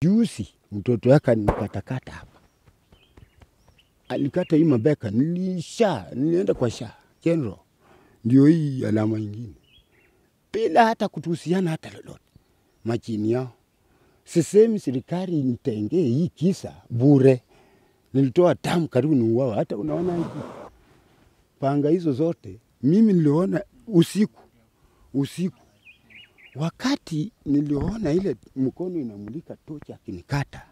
Juzi mtoto wake nikatakata hapa. Alikata hii mabeka, nilienda kwa general. Ndio hii alama nyingine. Bila hata kutuhusiana hata lolote. Machini yao. Sisemi serikali nitengee hii kisa bure. Nilitoa damu karibu niuawe. Hata unaona hivi. Panga hizo zote mimi niliona usiku. Wakati niliona ile mkono inamulika tochi akinikata.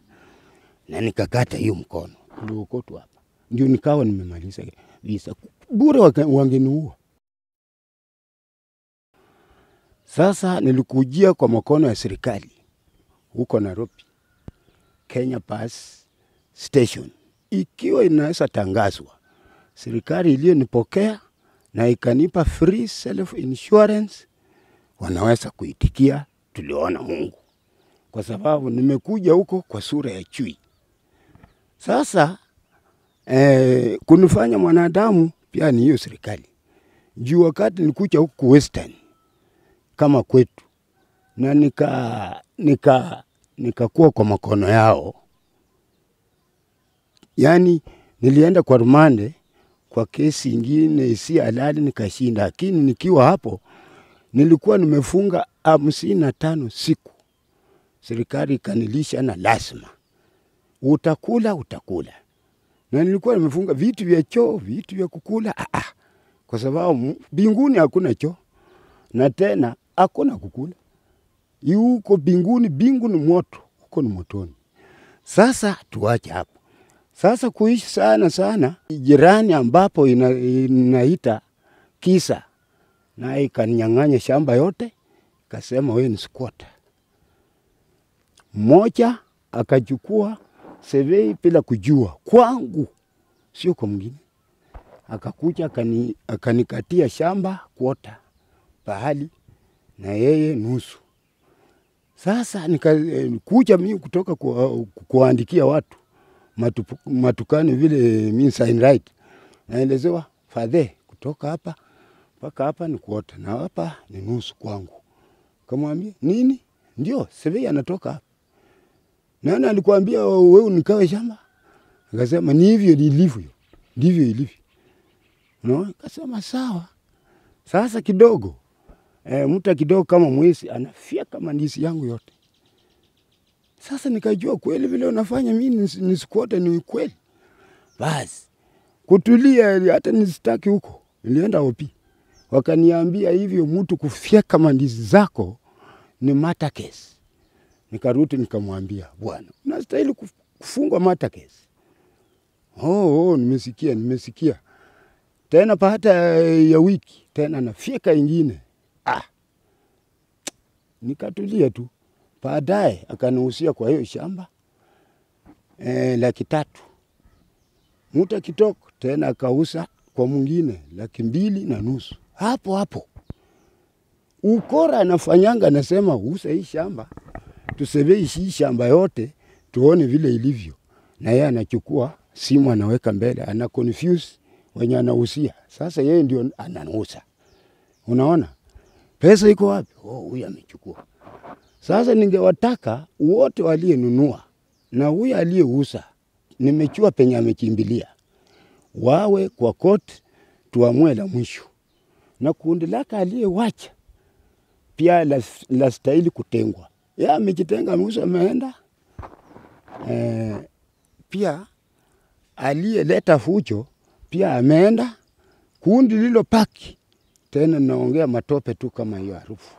Na nikakata hiyo mkono. Uliokotwa hapa. Ndio nikawa nimemaliza visa. Bure wangeniua. Sasa nilikujia kwa mkono ya serikali. Huko Nairobi. Kenya Pass Station. Ikiwa inaweza tangazwa. Serikali iliyonipokea na ikanipa free self insurance. Wanaweza kuitikia tuliona Mungu. Kwa sababu nimekuja huko kwa sura ya chui. Sasa kunifanya mwanadamu pia ni hiyo serikali. Juu wakati nilikuja huku Western kama kwetu na nikakuwa kwa makono yao. Yani nilienda kwa rumande kwa kesi ingine isi halali nikashinda, lakini nikiwa hapo nilikuwa nimefunga 55 siku. Serikali kanilisha na lazima utakula. Na nilikuwa nimefunga vitu vya choo, vitu vya kukula. Kwa sababu mbinguni hakuna choo na tena hakuna kukula. Yuko mbinguni, mbingu ni moto, huko ni motoni. Sasa tuache hapo. Sasa kuishi sana jirani ambapo inaita kisa na ikaninyang'anya shamba yote, kasema wewe ni squatter. Mmoja akachukua survey bila kujua kwangu, sio kwa mwingine. Akakuja akanikatia shamba kwota pahali na yeye nusu. Sasa nikakuja mimi kutoka kuandikia watu matukani vile mimi sign right. Naelezewa fadhe kutoka hapa mpaka hapa ni kwota na hapa ni nusu kwangu. Kamwambia nini? Ndio survey anatoka hapa. Nani alikwambia wewe unikawe shamba? Akasema ni hivyo ilivyo. Ndivyo ilivyo. No, akasema sawa. Sasa kidogo mtu kidogo kama mwezi anafia kama ndizi yangu yote. Sasa nikajua kweli vile unafanya mimi nisikuote ni kweli. Basi kutulia hata nisitaki huko. Nilienda opi. Wakaniambia hivyo mtu kufia kama ndizi zako ni murder case. Nikarudi nikamwambia bwana, unastahili kufungwa murder case. Nimesikia. Tena baada ya wiki tena nafika ingine. Nikatulia tu. Baadaye akanihusia kwa hiyo shamba 300,000. Mtu kitoko tena akauza kwa mwingine 250,000. Hapo. Ukora anafanyanga anasema uza hii shamba. Tusevei hii shamba yote tuone vile ilivyo. Na yeye anachukua simu anaweka mbele, ana confuse wenye anahusia. Sasa yeye ndio ananusa. Unaona? Pesa iko wapi? Huyu amechukua. Sasa ningewataka wote walionunua na huyu aliyeuza, nimechua penye amekimbilia. Wawe kwa court tuamue la mwisho. Na kundi lake aliyewacha pia la stahili kutengwa. Yeye amejitenga ameuza ameenda. Pia aliyeleta fujo pia ameenda. Kundi lilo paki tena naongea matope tu kama hiyo harufu.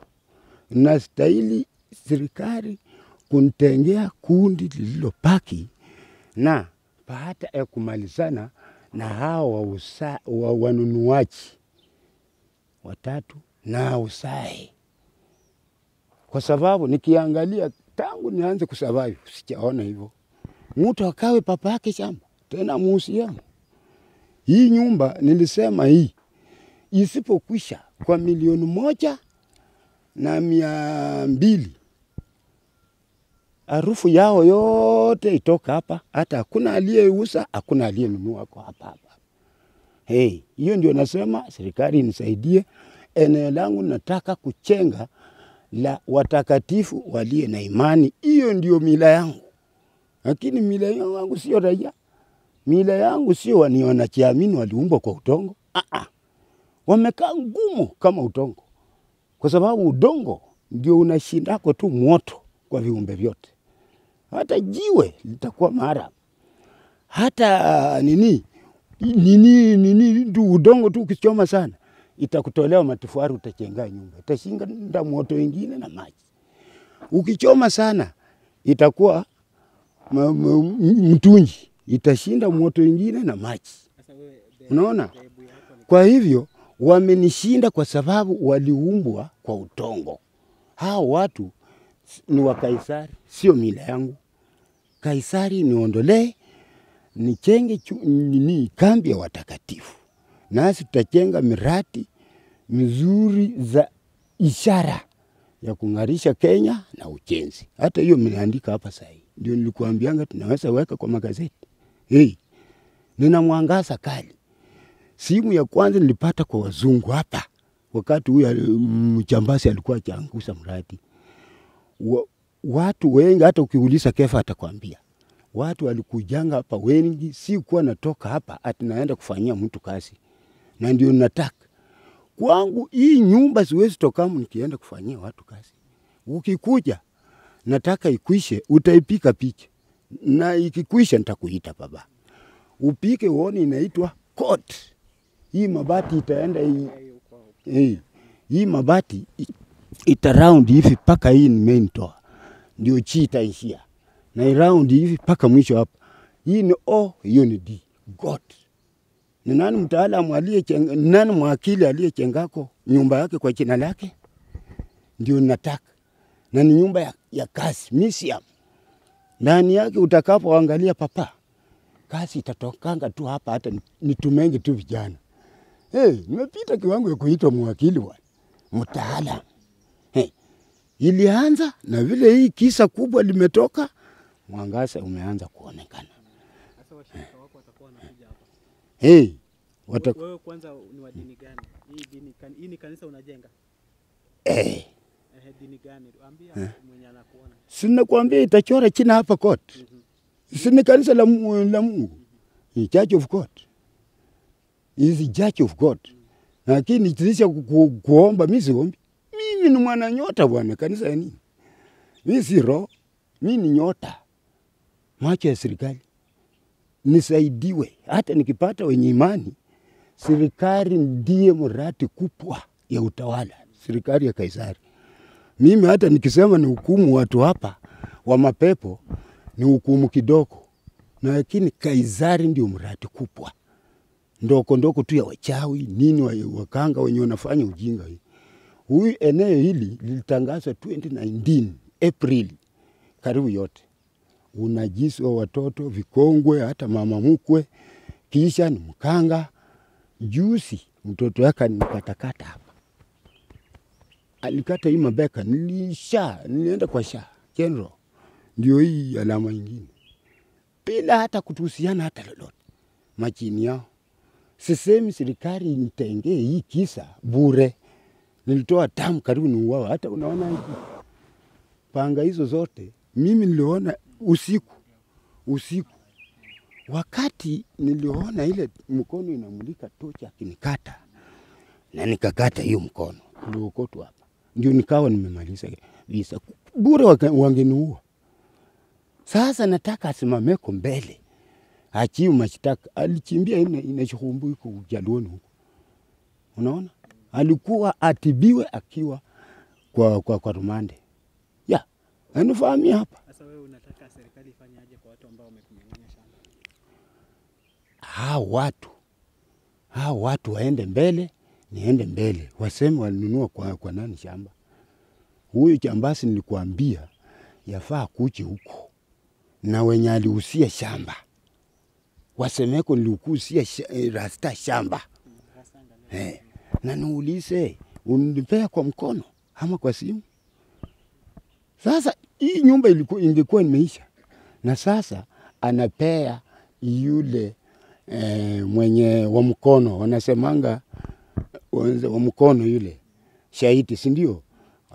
Na stahili serikali kunitengea kundi lilo paki na baada ya kumalizana na hao wanunuaji 3 na usae. Kwa sababu nikiangalia tangu nianze kusurvive sijaona hivyo. Mtu akawe papa yake shamba tena muusiano. Hii nyumba nilisema hii isipokwisha kwa 1,200,000 harufu yao yote itoka hapa. Hata hakuna aliyeuza, hakuna aliyenunua kwa hapa. Hiyo ndio nasema serikali nisaidie. Eneo langu nataka kuchenga la watakatifu walie na imani. Hiyo ndio mila yangu. Lakini mila yangu sio raia. Mila yangu sio wanachiamini waliumbwa kwa udongo. Wamekaa ngumu kama udongo. Kwa sababu udongo ndio unashindako tu moto kwa viumbe vyote. Hata jiwe litakuwa mara. Hata nini udongo tu ukichoma sana itakutolea matofali, utajenga nyumba, itashinda moto wengine na maji. Ukichoma sana itakuwa mtunji, itashinda moto wengine na maji. Unaona? Kwa hivyo wamenishinda kwa sababu waliumbwa kwa udongo. Hao watu ni wa Kaisari, sio mila yangu. Kaisari niondolee, nichenge kambi ya watakatifu. Nasi tutajenga miradi mizuri za ishara ya kungarisha Kenya na ujenzi. Hata hiyo mnaandika hapa sasa. Ndio nilikuambianga tunaweza weka kwa magazeti. Nina mwangaza kali. Simu ya kwanza nilipata kwa wazungu hapa. Wakati huyu mchambasi alikuwa akiangusha mradi. Watu wengi hata ukiuliza Kefa atakwambia. Watu walikujanga hapa wengi, si kuwa natoka hapa ati naenda kufanyia mtu kazi. Na ndio nataka. Kwangu hii nyumba siwezi toka nikienda kufanyia watu kazi. Ukikuja nataka ikwishe, utaipika picha. Na ikikwisha nitakuita baba. Upike uone inaitwa coat. Hii mabati itaenda hii mabati ita round hivi paka hii main door. Ndio chi itaishia. Na round hivi paka mwisho hapa. Hii ni O, hiyo ni D. God. Ni nani mtaalamu aliyechenga, nani mwakili aliyechengako nyumba yake kwa jina lake? Ndio nataka. Na ni nyumba ya kazi, museum. Ndani yake utakapoangalia papa, kazi itatokanga tu hapa, hata nitumenge tu vijana. Nimepita kiwango ya kuitwa mwakili wa mtaalamu. Ilianza na vile hii kisa kubwa limetoka, mwangaza umeanza kuonekana. Sasa washirika wako watakuwa wanakuja hapa. Wewe kwanza ni wa dini gani? Hii ni kanisa unajenga? Dini gani? Ambia mwenye anakuona. Sina kuambia itachora china hapa kote. Sina kanisa la Mungu. Ni Church of God. Is Church of God. Lakini tulisha kuomba mimi siombi. Mimi ni mwana nyota bwana, kanisa ya nini? Mimi si roho, mimi ni nyota. Macho ya serikali. Nisaidiwe. Hata nikipata wenye imani, serikali ndiye mradi kubwa ya utawala. Serikali ya Kaisari. Mimi hata nikisema ni hukumu watu hapa wa mapepo, ni hukumu kidogo. Na lakini Kaisari ndio mradi kubwa. Ndoko tu ya wachawi, nini wakanga wenye wanafanya ujinga hii. Huyu eneo hili lilitangazwa 2019 April karibu yote. Unajisi wa watoto, vikongwe, hata mama mkwe, kisha ni mkanga. Juzi mtoto yake nikatakata hapa. Alikata hii mabeka, nilienda kwa general. Ndio hii alama nyingine. Bila hata kutuhusiana hata lolote. Machini yao. Sisemi serikali nitengee hii kisa bure. Nilitoa damu karibu ni uwawa. Hata unaona hivi. Panga hizo zote. Mimi niliona usiku. Wakati niliona ile mkono inamulika tocha akinikata. Na nikakata hiyo mkono. Niliokotu hapa. Ndio nikawa nimemaliza visa. Bure wangeniua. Sasa nataka asimameko mbele. Achiu mashtaka. Alichimbia inashukumbu iko Jaluoni huko. Unaona? Alikuwa atibiwe akiwa kwa rumande. Anifahamia hapa. Sasa wewe unataka serikali ifanye aje kwa watu ambao wamekunyang'anya shamba? Hao watu waende mbele, niende mbele. Waseme walinunua kwa nani shamba. Huyu chambasi nilikuambia yafaa kuche huko. Na wenye alihusia shamba. Wasemeko nilikuhusia rasta shamba. Na niulize, unipea kwa mkono ama kwa simu? Sasa hii nyumba ingekuwa imeisha. Na sasa anapea yule mwenye wa mkono, wanasemanga wa mkono yule shahidi, si ndio?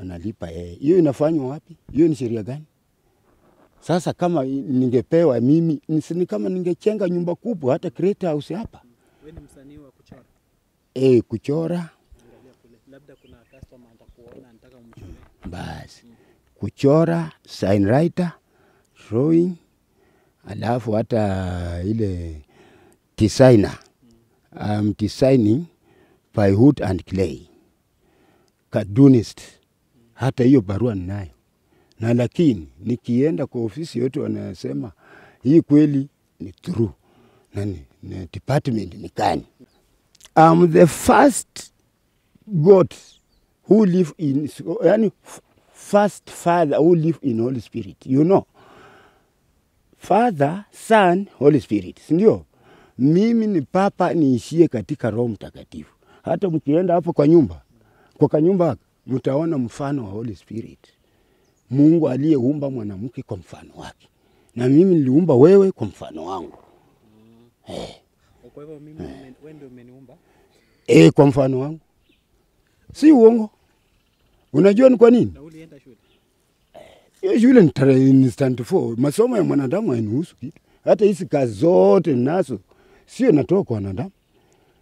wanalipa yeye. Hiyo inafanywa wapi? Hiyo ni sheria gani? Sasa kama ningepewa mimi, ni kama ningechenga nyumba kubwa hata Great House hapa. Wewe ni msanii wa kuchora? Kuchora. Angalia kule. Labda kuna customer atakuona anataka umchore. Basi. Kuchora, sign writer, drawing, alafu hata ile designer. Designing by wood and clay. Cartoonist. Hata hiyo barua ninayo. Na lakini nikienda kwa ofisi yote wanasema hii kweli ni true. Nani? Ni department ni gani? I'm the first God who live in, yani first Father who live in Holy Spirit. You know, Father, Son, Holy Spirit. Sindio? Mimi ni papa niishie katika Roho Mtakatifu. Hata mkienda hapo kwa nyumba, kwa kanyumba mtaona mfano wa Holy Spirit. Mungu aliyeumba mwanamke kwa mfano wake. Na mimi niliumba wewe kwa mfano wangu. Kwa hivyo mimi wewe ndio umeniumba? Kwa mfano wangu. Si uongo. Unajua ni kwa nini? Na ulienda shule? Shule ni stand for. Masomo ya mwanadamu hainihusu kitu. Hata hizi kazi zote nazo sio natoka kwa wanadamu.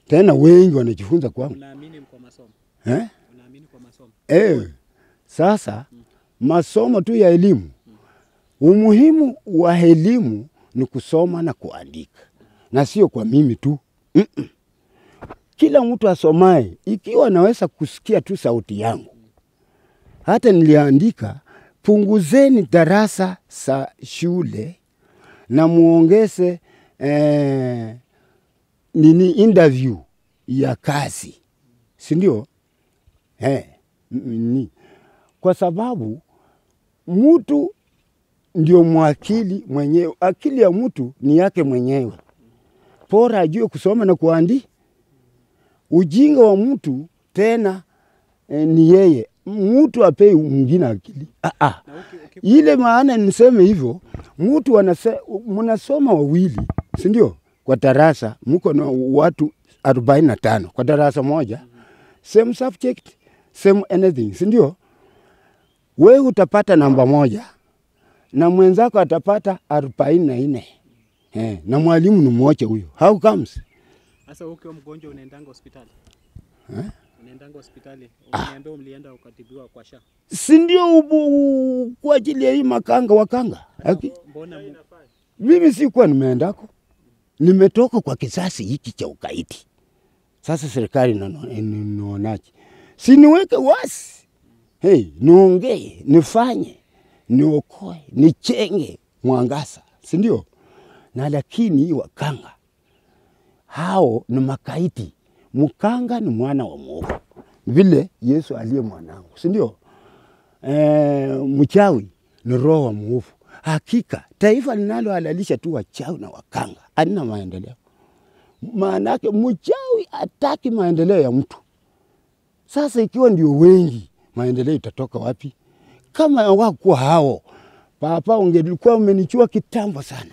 Tena wengi wanajifunza kwangu. Unaamini kwa masomo? Unaamini kwa masomo? Sasa masomo tu ya elimu. Umuhimu wa elimu ni kusoma na kuandika. Na sio kwa mimi tu. Kila mtu asomaye, ikiwa anaweza kusikia tu sauti yangu. Hata niliandika, punguzeni darasa za shule na muongeze interview ya kazi. Si ndio? Kwa sababu mtu ndio mwakili mwenyewe. Akili ya mtu ni yake mwenyewe. Bora ajue kusoma na kuandika. Ujinga wa mtu tena ni yeye. Mtu apei mwingine akili. Ile maana niseme hivyo, mtu mnasoma wawili, si ndio? Kwa darasa mko na watu 45 kwa darasa moja. Same subject, same anything, si ndio? Wewe utapata namba 1 na mwenzako atapata 44. Na mwalimu ni mmoja huyo. How comes? Sasa ukiwa mgonjwa unaendanga hospitali? Unaendanga hospitali? Uniambia mlienda ukatibiwa kwa SHA? Si ndio kwa ajili ya hii wakanga. Mbona mimi sikuwa nimeendako. Nimetoka kwa kisasi hiki cha ukaidi. Sasa serikali inaonaje? Si niweke wasi. Niongee, nifanye, niokoe, nichenge mwangaza, si ndio? Na lakini wakanga hao ni makaidi. Mkanga ni mwana wa mwovu. Vile Yesu aliye mwanangu, si ndio? Mchawi ni roho wa mwovu. Hakika taifa linalohalalisha tu wachawi na wakanga halina maendeleo. Maana yake mchawi hataki maendeleo ya mtu. Sasa ikiwa ndio wengi, maendeleo itatoka wapi? Kama wako hao, papa ungelikuwa umenichua kitambo sana.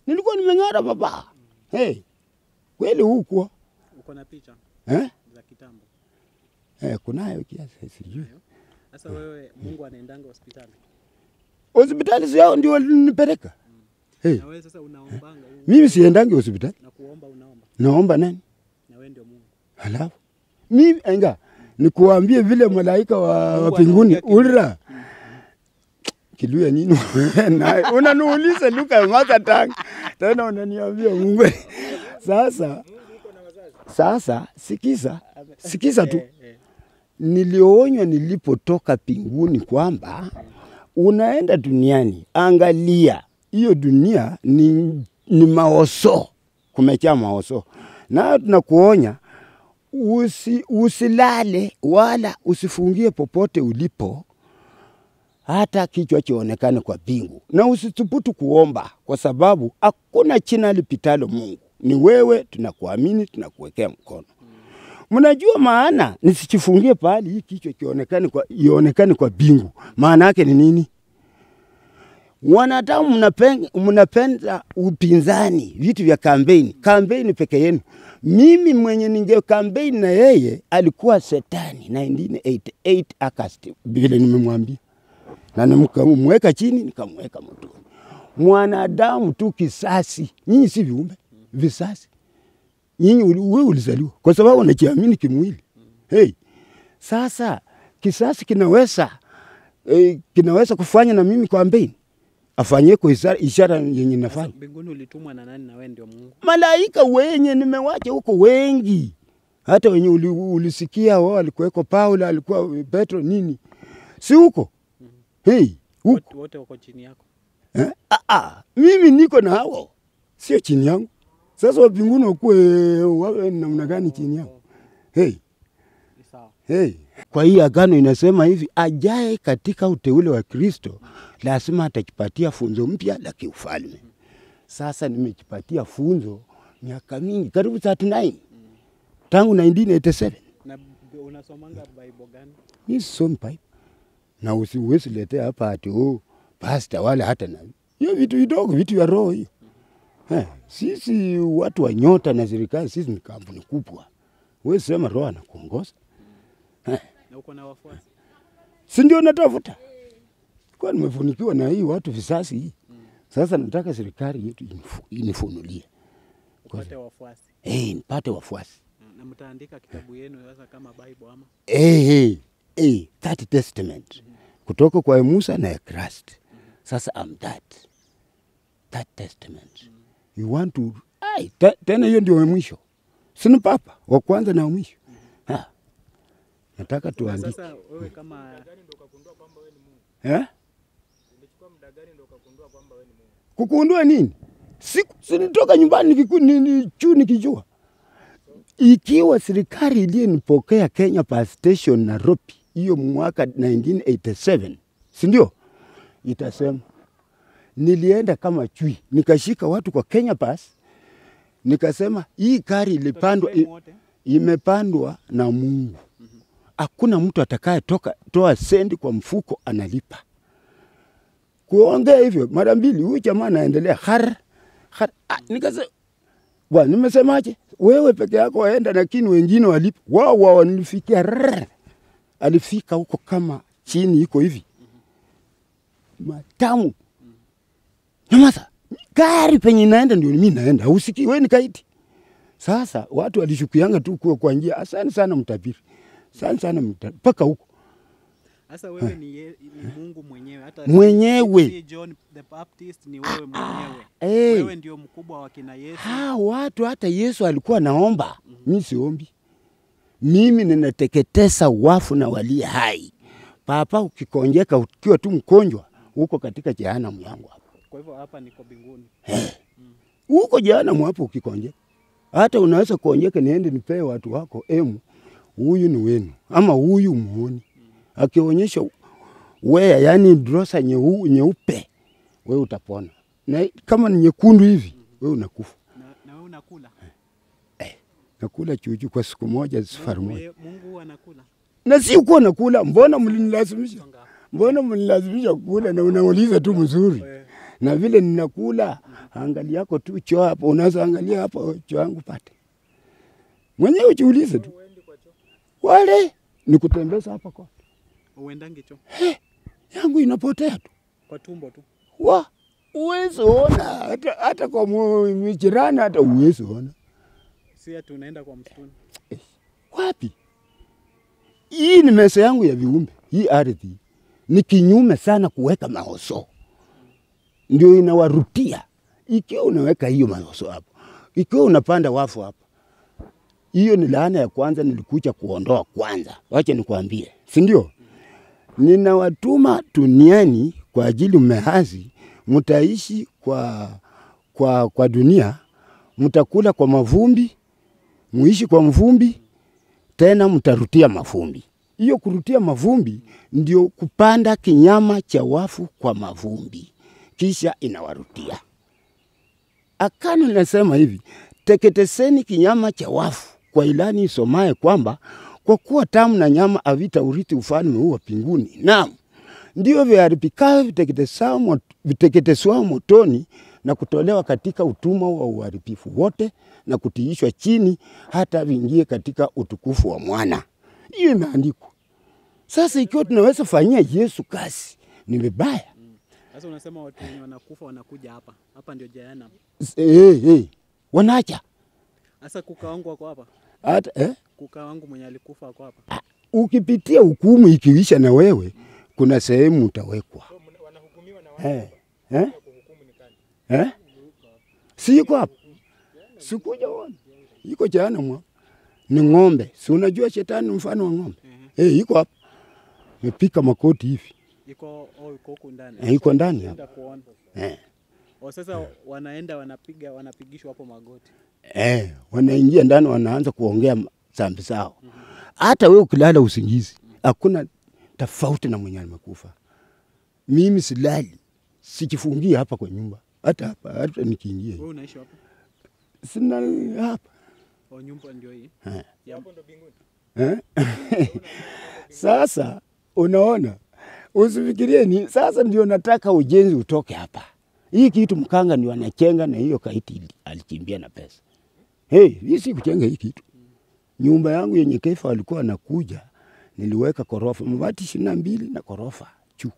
Nilikuwa nimeng'ara baba. Kweli huko. Uko na picha? Za kitambo. Kunayo kiasi sijui. Sasa wewe Mungu anaendanga hospitali? Hospitali sio ndio walinipeleka. Na wewe sasa unaombanga? Mimi siendangi hospitali. Na kuomba unaomba? Naomba nani? Na wewe ndio Mungu. Halafu mimi nikuambie vile malaika wa mbinguni ulra. Kiluya nini? Unaniuliza Luka Makatang. Tena unaniambia Mungu. Sasa sikiza tu. Nilionywa nilipotoka mbinguni kwamba unaenda duniani, angalia hiyo dunia ni maoso, kumejaa maoso. Na tunakuonya usilale wala usifungie popote ulipo hata kichwa kionekane kwa bingu. Na usithubutu kuomba kwa sababu hakuna jina lipitalo Mungu. Ni wewe, tunakuamini, tunakuwekea mkono. Mnajua maana nisichifungie pahali hii kichwa kionekane kwa bingu. Maana yake ni nini? Wanadamu mnapenda upinzani, vitu vya kampeni peke yenu. Mimi mwenye ninge kampeni na yeye alikuwa Shetani 1988 August, vile nimemwambia. Na nikamweka chini, nikamweka motoni. Mwanadamu tu kisasi, nyinyi si viumbe, visasi. Nyinyi wewe ulizaliwa kwa sababu unajiamini kimwili. Hey, sasa kisasi kinaweza kufanya na mimi kampeni. Afanyie kwa ishara yenye nafanya. Mbinguni ulitumwa na nani na wewe ndio Mungu? Malaika wenye nimewacha huko wengi. Hata wenye ulisikia wao alikuweko Paulo, alikuwa Petro nini. Si huko? Hey, wote wako chini yako. Mimi niko na hao. Sio chini yangu. Sasa wa mbinguni wawe namna gani chini yangu? Hey. Sawa. Hey. Kwa hii agano inasema hivi, ajaye katika uteule wa Kristo lazima atajipatia funzo mpya la kiufalme. Sasa nimejipatia funzo miaka mingi, karibu 39. Tangu 1987. Na unasomanga Bible gani? Mimi sisomi Bible. Na usiwezi letea hapa ati pastor wala hata nani. Hiyo vitu vidogo, vitu vya roho hiyo. Sisi watu wa nyota na serikali, sisi ni kampuni kubwa. Wewe sema roho anakuongoza. Na uko na wafuasi? Si ndio natafuta. Kwa nimefunikiwa na hii watu visasi hii. Sasa nataka serikali yetu inifunulie. Upate wafuasi. Nipate wafuasi. Na mtaandika kitabu yenu sasa kama Bible ama? That testament. Kutoka kwa Musa na Christ. Sasa I'm that testament. You want to tena hiyo ndio mwisho. Sina papa wa kwanza na mwisho. Nataka tuandike. Sasa wewe kama gani ndio ukagundua kwamba wewe ni Mungu? Ulichukua muda gani ndio ukagundua kwamba wewe ni Mungu? Kukundua nini? Sinitoka nyumbani nikijua. Ikiwa serikali iliyenipokea Kenya Pass Station Nairobi hiyo mwaka 1987, si ndio? Itasema nilienda kama chui, nikashika watu kwa Kenya Pass, nikasema hii gari imepandwa na Mungu. Hakuna mtu atakaye toa sendi kwa mfuko analipa. Kuongea hivyo mara mbili, huyu jamaa anaendelea nikasema bwana, nimesemaje? Wewe peke yako waenda, lakini wengine walipa. Wao wanifikia alifika huko kama chini iko hivi. Matamu. Nyamaza. Gari penye naenda ndio mimi naenda. Usikii wewe ni kaiti. Sasa watu walishukianga tu kwa njia. Asante sana mtabiri. Asante sana mpaka huko. Sasa wewe ni Mungu mwenyewe, hata mwenyewe. John the Baptist ni wewe mwenyewe. Wewe ndio mkubwa wa kina Yesu. Watu hata Yesu alikuwa naomba. Mimi siombi. Mimi ninateketeza wafu na walio hai. Papa ukikonjeka ukiwa tu mgonjwa uko katika jehanamu yangu hapa. Kwa hivyo hapa niko mbinguni. Uko jehanamu hapo ukikonjeka. Hata unaweza kuonjeka niende nipewe watu wako huyu ni wenu ama huyu muone. Akionyesha wewe yani drosa nyeupe wewe utapona. Na kama ni nyekundu hivi wewe unakufa. Na wewe unakula? Nakula chuchu kwa siku moja safari moja. Mungu anakula. Na si uko nakula, mbona mlinilazimisha? Mbona mlinilazimisha kula na unauliza tu mzuri. Na vile ninakula, angalia yako tu choo hapo, unaweza angalia hapo choo yangu pate. Mwenyewe ujiulize tu. Wale ni kutembeza hapa kwa. Uendange choo. Yangu inapotea tu. Kwa tumbo tu. Uwezi ona hata kwa jirani hata uwezi ona. Si ati unaenda kwa msituni. Wapi? Hii ni mesa yangu ya viumbe. Hii ardhi ni kinyume sana kuweka maoso. Ndio inawarutia. Ikiwa unaweka hiyo maoso hapo. Ikiwa unapanda wafu hapo. Hiyo ni laana ya kwanza nilikuja kuondoa kwanza. Wacha nikwambie. Si ndio? Ninawatuma duniani kwa ajili mmehazi, mtaishi kwa dunia, mtakula kwa mavumbi, muishi kwa mvumbi, tena mtarutia mavumbi. Hiyo kurutia mavumbi ndio kupanda kinyama cha wafu kwa mavumbi. Kisha inawarutia. Akano linasema hivi, teketeseni kinyama cha wafu kwa ilani isomaye kwamba kwa kuwa tamu na nyama havita urithi ufalme huu wa mbinguni. Naam, ndio viharibikao viteketezwao motoni na kutolewa katika utumwa wa uharibifu wote na kutiishwa chini hata viingie katika utukufu wa mwana. Hiyo imeandikwa. Sasa ikiwa tunaweza fanyia Yesu kazi, ni vibaya. Sasa unasema watu wenye wanakufa wanakuja hapa. Hapa ndio jehanamu. Wanaacha. Sasa kuka wangu wako hapa? Hata kuka wangu mwenye alikufa wako hapa. Ukipitia hukumu ikiisha na wewe, kuna sehemu utawekwa. So, wanahukumiwa na watu. Kuhukumu ni kani? Siko hapa. Sikuja wana. Iko jehanamu. Ni ng'ombe. Si unajua shetani mfano wa ng'ombe? Iko hapa. Mepika makoti hivi. Iko huko ndani. Iko ndani hapa. Sasa wanaenda wanapigishwa hapo magoti. Wanaingia ndani wanaanza kuongea dhambi zao. Hata wewe ukilala usingizi, hakuna tofauti na mwenye amekufa. Mimi silali. Sikifungia hapa kwa nyumba. Hata nikiingia. Wewe unaishi hapa? Sina hapa. Nyumba ndio hii. Hapo ndo mbinguni. Sasa unaona, usifikirie ni sasa ndio nataka ujenzi utoke hapa. Hii kitu mkanga ndio anachenga na hiyo kaiti alikimbia na pesa. Hii si kuchenga hii kitu. Nyumba yangu yenye Kefa alikuwa anakuja, niliweka korofa, mabati 22 na korofa juu.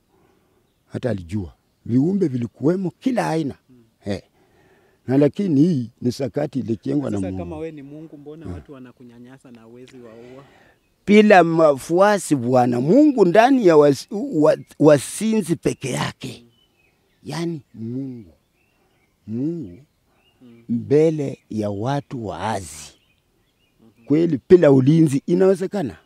Hata alijua. Viumbe vilikuwemo kila aina. Na lakini hii ni sakati ilijengwa na Mungu. Sasa kama wewe ni Mungu, mbona watu wanakunyanyasa na uwezi waua? Bila mafuasi Bwana Mungu ndani ya wasinzi peke yake. Yaani Mungu mbele ya watu waazi. Kweli bila ulinzi inawezekana?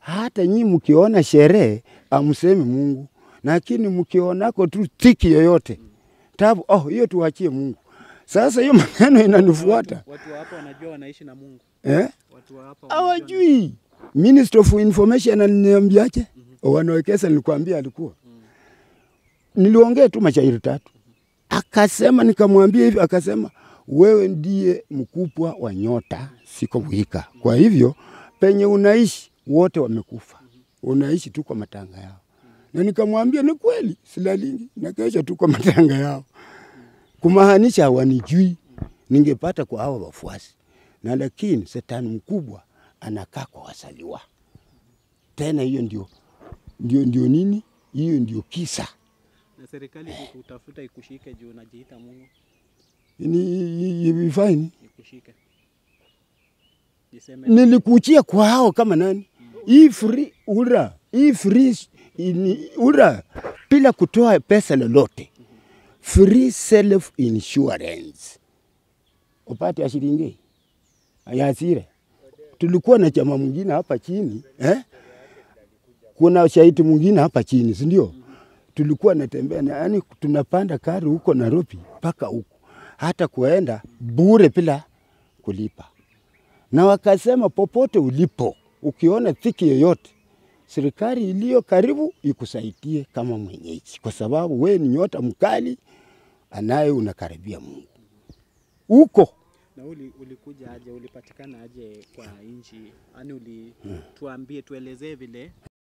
Hata nyinyi mkiona sherehe amseme Mungu, lakini mkionako tu tiki yoyote tabu, hiyo tuachie Mungu. Sasa hiyo maneno inanifuata. Watu hapa wanajua wanaishi na Mungu. Watu hapa hawajui. Minister of Information aliniambiaje? Wanawekesa nilikwambia alikuwa. Niliongea tu mashairi 3. Akasema nikamwambia hivi, akasema wewe ndiye mkubwa wa nyota, siko Buhika. Kwa hivyo penye unaishi wote wamekufa. Unaishi tu kwa matanga yao. Na nikamwambia ni kweli, silalingi na kesha tu kwa matanga yao. Kumaanisha hawanijui, ningepata kwa hawa wafuasi. Na lakini Shetani mkubwa anakaa kwa wasaliwa. Tena hiyo ndio nini? Hiyo ndio kisa. Na serikali ikutafuta ikushike juu unajiita Mungu. Ni fine. Ikushike. Nilikuchia kwa hao kama nani? Hii free ura bila kutoa pesa lolote. Free self insurance. Upate shilingi ya asire. Tulikuwa na chama mwingine hapa chini, kuna shahidi mwingine hapa chini, si ndio? Tulikuwa natembea, yani tunapanda kari huko Nairobi mpaka huko. Hata kuenda bure bila kulipa. Na wakasema popote ulipo, ukiona thiki yoyote, serikali iliyo karibu ikusaidie kama mwenyeji, kwa sababu wewe ni nyota mkali anaye unakaribia Mungu. Huko na ulikuja aje, ulipatikana aje kwa nchi? Yaani tuelezee vile